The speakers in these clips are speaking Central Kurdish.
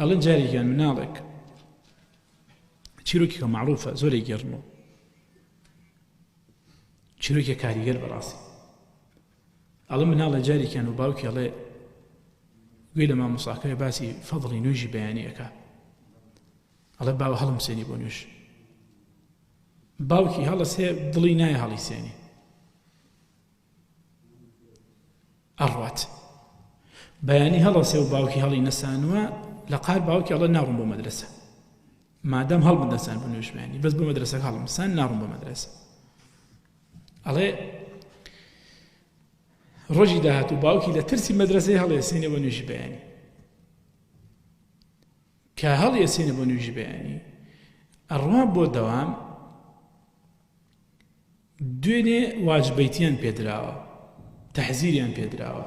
ئەڵێن جارێکیان مناڵێک چیرۆکی کە معروفە زۆرێک گەڕنەوە چیرۆکی کاریگەر بەڕاستی ئەڵێ مناڵە جارێکیان و باوکی ئەڵێ گوێ لە مامۆستاکەی باسی فەضڵی نوێژی بەیانی ئەکا ئەڵێ باوە هەڵم سێنی بۆ نوێژ باوکی هەڵەسێ دڵی نایە هەڵی سێنی ئەڕوات بەیانی هەڵەسێ و باوکی هەڵی نەسانووە لە قار باوکی ئەڵێ ناڕۆم بۆ مەدرسە مادام هەڵ بدەسان بۆ نوێژمانی بەس بۆ مەدرسەکە هەڵم سان ناڕۆم بۆ مەدرسە ئەڵێ ڕۆژی داهات و باوکی لە ترسی مەدرسەی هەڵێسێنێ بۆ نوێژی بەیانی کە هەڵێسێنێ بۆ نوێژی بەیانی ئەڕوا بۆ دەوام دوێنێ واجبەیتیان پێدراوە تەحزیریان پێدراوە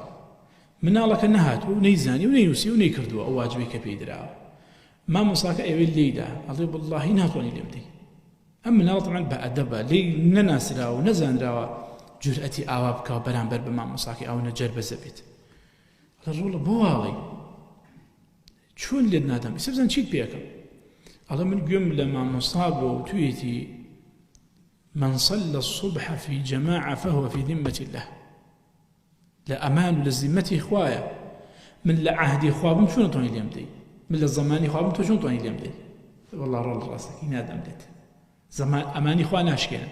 مناڵەکە نەهاتووە و نەیزانی و نەینووسی و نەیکردووە ئەو واجبەی کە پێدراوە مامۆستاکە ئەوێ لێیدا ئەڵێ وەڵڵاهی ناتوانێ لێم دەی ئەم مناڵ تەمەن بە ئەدەبە لێی نەناسراوە و نەزانراوە جورئەتی ئاوا بکەوە بەرامبەر بە مامۆستاکەی ئەو نەجەر بەزە بێت ئەڵێ ڕۆڵە بۆ واڵی چۆن لێت نادەم ئیسە بزان چیت پێەکەم ئەڵێ من گوێم لە مامۆستا بۆ و توێتی من صلى الصبح في جماعة فهو في ذمة الله لأمان لزمتي خوايا من لعهدي خوابم شو نطوني اليوم دي من الزماني خوابم تو شو نطوني اليوم دي والله رول راسك ينادم لت زمان أماني خوا ناشكين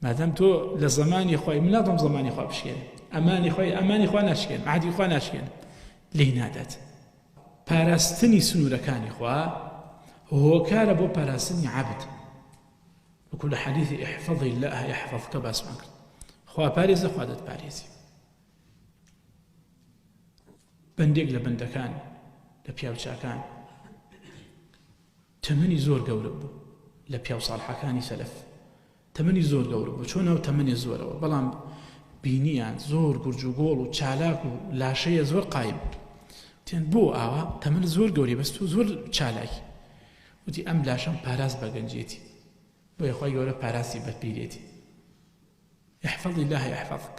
ما دام تو لزماني خواي من لازم زماني خوا بشكين أماني خوا ناشكين عهدي خوا ناشكين ليه نادت باراستني سنوركاني خوا هو كاربو باراستني عبد وكل حديث احفظ الله يحفظك باسمك خوا باريز خوادت باريزي بندق لبندكان لبياوچاكان تمني زور قورب لبياو صالحكاني سلف تمني زور قورب چون او تمني زور بلان بينيان زور گرجوگول و چالاك و لاشيه زور قايم تين بو آوا تمني زور قوري بس تو زور چالاك وتي ام لاشم باراز بگنجيتي بۆ یخوای گەورە پاراسی بەپیرێتی احفظ الله يحفظك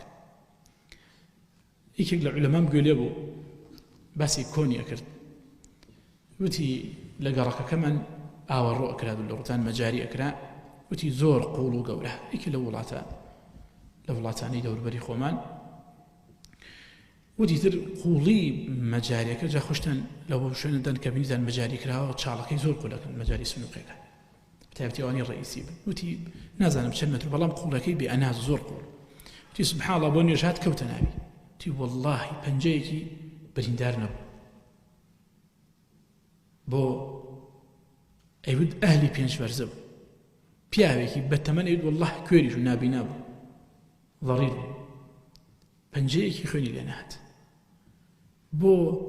یەکێک لە عولەمام گوێ لێ بوو باسی کۆنیە کرد وتی لە گەڕەکەکەمان ئاوەڕۆ ئەکرا لە ڕوتان مەجاری ئەکرا وتی زۆر قوڵ و گەورە یەکی لە وڵاتانی دەوروبەری خۆمان وتی تر قوڵی مەجاریەکە جا خۆشتان لەوە شوێنەدان کە بینیتان مەجاری کراوە چاڵەکەی زۆر قوڵەکەن مەجاری سنووقەکە تابتيواني الرئيسي وتي نازل بشنة بلام قولك بأناز زور قول تي سبحان الله بوني جهات كوتنابي تي والله بنجيكي بريندار نبو بو ايود اهلي بينش برزب بياويكي بتمنى ايود والله كوري شو نابي نابو ضرير بنجيكي خوني لنهات بو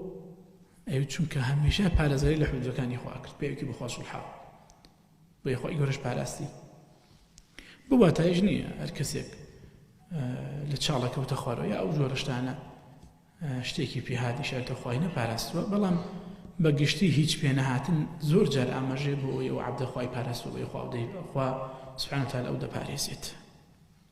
ايود شونك هميشه بارزاري لحوزو كان يخوا اكل بياويكي بخواصو الحاو بۆ یخوای گەورەش پاراستی بواتایش نییە هەر کەسێک لە چاڵەکەوتە خوارەوە یا ئەو جۆرە شتانە شتێکی پێهاتی شارتە خوای نەپاراستووە بەڵام بە گشتی هیچ پێ نەهاتن زۆر جار ئاماژێ بۆ ئەوەی ئەو عەبدە خوای پاراستووە بۆ خوا سبحانه وتعالى ئەو دەپارێزێت